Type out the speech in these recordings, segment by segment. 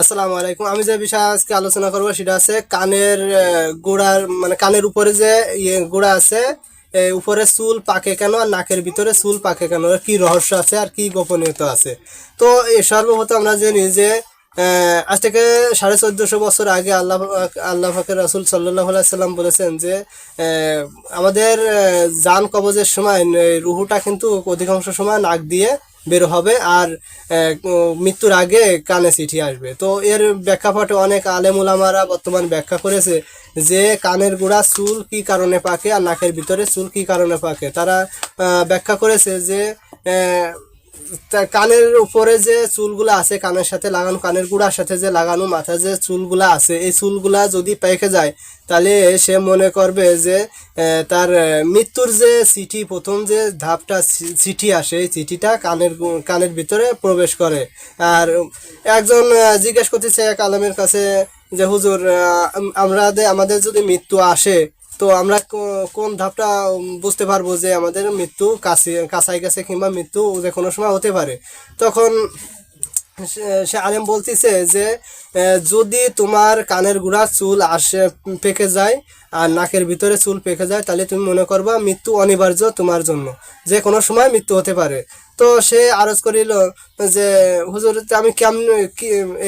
আসসালামু আলাইকুম। আমি যে বিষয়ে আজকে আলোচনা করবো সেটা আছে কানের গোড়ার মানে কানের উপরে যে গোড়া আছে, উপরে চুল পাকে কেন আর নাকের ভিতরে চুল পাকে কেন, এর কি রহস্য আছে আর কি গোপনীয়তা আছে। তো সর্বপ্রথম আমরা জানি যে আজ থেকে 1450 বছর আগে আল্লাহ পাকের রাসূল সাল্লাল্লাহু আলাইহি সাল্লাম বলেছেন যে আমাদের জান কবজের সময় রুহুটা কিন্তু অধিকাংশ সময় নাক দিয়ে বের হবে, আর মৃত্যুর আগে কানে চিঠি আসবে। তো এর প্রেক্ষাপটে অনেক আলেম উলামারা বর্তমান ব্যাখ্যা করেছে যে কানের গোড়া চুল কি কারণে পাকে আর নাকের ভিতরে চুল কি কারণে পাকে। তারা ব্যাখ্যা করেছে যে কানের উপরে যে চুলগুলো আছে, কানের সাথে লাগানো, কানের গোড়ার সাথে যে লাগানো মাথায় যে চুলগুলা আছে, এই চুলগুলা যদি পেকে যায় তাহলে সে মনে করবে যে তার মৃত্যুর যে চিঠি, প্রথম যে ধাপটা চিঠি আসে, এই চিঠিটা কানের ভিতরে প্রবেশ করে। আর একজন জিজ্ঞেস করতেছে এক আলেমের কাছে যে হুজুর, আমাদের যদি মৃত্যু আসে তো আমরা কোন ধাপটা বুঝতে পারবো যে আমাদের মৃত্যু কাছাই গেছে কিংবা মৃত্যু যে কোনো সময় হতে পারে। তখন সে আলেম বলতেছে যে যদি তোমার কানের গোড়ার চুল পেকে যায় আর নাকের ভিতরে চুল পেকে যায় তাহলে তুমি মনে করবা মৃত্যু অনিবার্য তোমার জন্য, যে কোনো সময় মৃত্যু হতে পারে। তো সে আরজ করিল যে হুজুর, আমি কেমন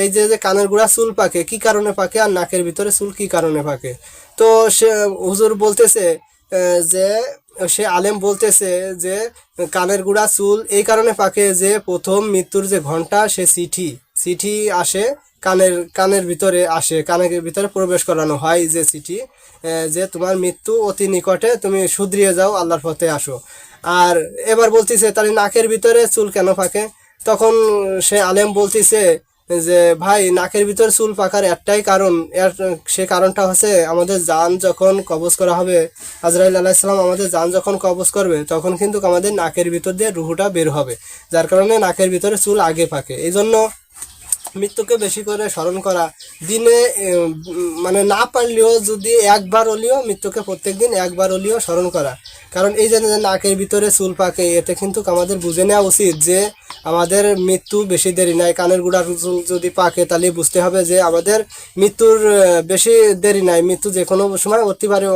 এই যে কানের গোড়া চুল পাকে কি কারণে পাকে আর নাকের ভিতরে চুল কি কারণে পাকে। তো সে হুজুর বলতেছে যে সে আলেম বলতেছে যে কানের গোড়া চুল এই কারণে পাকে যে প্রথম মৃত্যুর যে ঘন্টা, সে চিঠি চিঠি আসে কানের কানের ভিতরে আসে, কানের ভিতরে প্রবেশ করানো হয় যে চিঠি, যে তোমার মৃত্যু অতি নিকটে, তুমি শুধরিয়ে যাও, আল্লাহর পথে আসো। আর এবার বলতেছে তাহলে নাকের ভিতরে চুল কেন পাকে। তখন সে আলেম বলতেছে যে ভাই, নাকের ভিতর চুল পাকার একটাই কারণ, সে কারণটা হচ্ছে আমাদের জান যখন কবজ করা হবে, আজরাইল আলাইহিস সালাম আমাদের জান যখন কবজ করবে তখন কিন্তু আমাদের নাকের ভিতর দিয়ে রুহুটা বের হবে, যার কারণে নাকের ভিতরে চুল আগে পাকে। এই জন্য মৃত্যুকে বেশি করে স্মরণ করা, দিনে মানে না পারলেও যদি একবার হলেও মৃত্যুকে প্রত্যেক দিন একবার হলেও স্মরণ করা। কারণ এই যে নাকের ভিতরে চুল পাকে, এতে কিন্তু আমাদের বুঝে নেওয়া উচিত যে আমাদের মৃত্যু বেশি দেরি নাই। কানের গোড়ার চুল যদি পাকে তাহলে বুঝতে হবে যে আমাদের মৃত্যুর বেশি দেরি নাই, মৃত্যু যে কোনো সময় হতে পারে,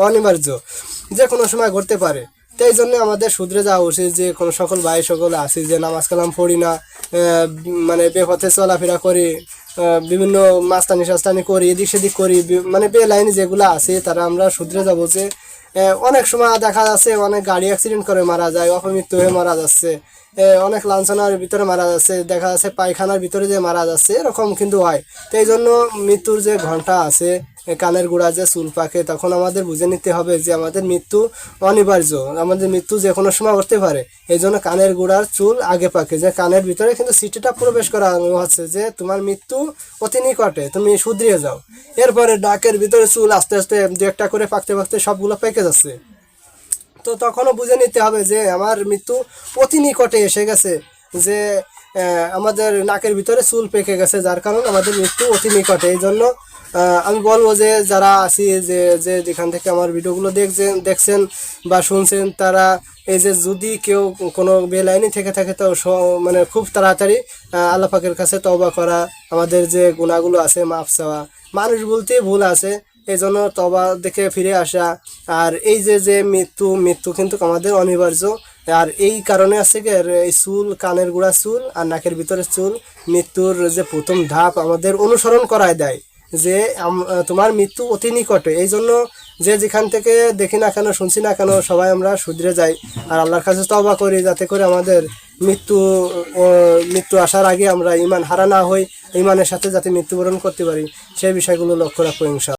অনিবার্য, যে কোনো সময় ঘটতে পারে। তো এই জন্য আমাদের শুধরে যাওয়া উচিত যে কোনো সকল ভাই সকল আছে যে নামাজ কালাম পড়ি না, মানে বেপথে চলাফেরা করি, বিভিন্ন মাস্তানি সাস্তানি করি, এদিক সেদিক করি, মানে বে লাইন যেগুলো আছে তারা আমরা শুধরে যাব যে অনেক সময় দেখা যাচ্ছে অনেক গাড়ি অ্যাক্সিডেন্ট করে মারা যায়, অপমৃত্যু হয়ে মারা যাচ্ছে, অনেক লাঞ্ছনার ভিতরে মারা যাচ্ছে, দেখা যাচ্ছে পায়খানার ভিতরে যে মারা যাচ্ছে, এরকম কিন্তু হয়। তো এই জন্য মৃত্যুর যে ঘন্টা আছে, কানের গোড়া যে চুল পাকে, তখন আমাদের বুঝে নিতে হবে যে আমাদের মৃত্যু অনিবার্য, আমাদের মৃত্যু যে কোনো সময় উঠতে পারে। এই জন্য কানের গোড়ার চুল আগে পাকে, যে কানের ভিতরে কিন্তু সিটিটা প্রবেশ করা হচ্ছে যে তোমার মৃত্যু অতি নিকটে, তুমি শুধরিয়ে যাও। এরপরে নাকের ভিতরে চুল আস্তে আস্তে দু একটা করে পাকতে পাকতে সবগুলো পেকে যাচ্ছে। তো তখনও বুঝে নিতে হবে যে আমার মৃত্যু অতি নিকটে এসে গেছে, যে আমাদের নাকের ভিতরে চুল পেকে গেছে, যার কারণে আমাদের মৃত্যু অতি নিকটে। এই জন্য আমি বলবো যে যারা আছি যে যে যেখান থেকে আমার ভিডিওগুলো দেখছেন বা শুনছেন, তারা এই যে যদি কেউ কোনো বেলাইনি থেকে থাকে তো মানে খুব তাড়াতাড়ি আল্লাহ পাকের কাছে তওবা করা, আমাদের যে গুনাহগুলো আছে মাফ চাওয়া, মানুষ বলতে ভুল আছে, এই জন্য তবা দেখে ফিরে আসা। আর এই যে মৃত্যু মৃত্যু কিন্তু আমাদের অনিবার্য। আর এই কারণে আছে কি এই চুল, কানের গোড়া চুল আর নাকের ভিতরে চুল মৃত্যুর যে প্রথম ধাপ আমাদের অনুসরণ করায় দেয় যে তোমার মৃত্যু অতি নিকটে। এই জন্য যে যেখান থেকে দেখি না কেন, শুনছি না কেন, সবাই আমরা শুধরে যাই আর আল্লাহর কাছে তওবা করি, যাতে করে আমাদের মৃত্যু মৃত্যু আসার আগে আমরা ঈমান হারা না হই, ঈমানের সাথে যাতে মৃত্যুবরণ করতে পারি, সেই বিষয়গুলো লক্ষ্য রাখবো ইনশাআল্লাহ।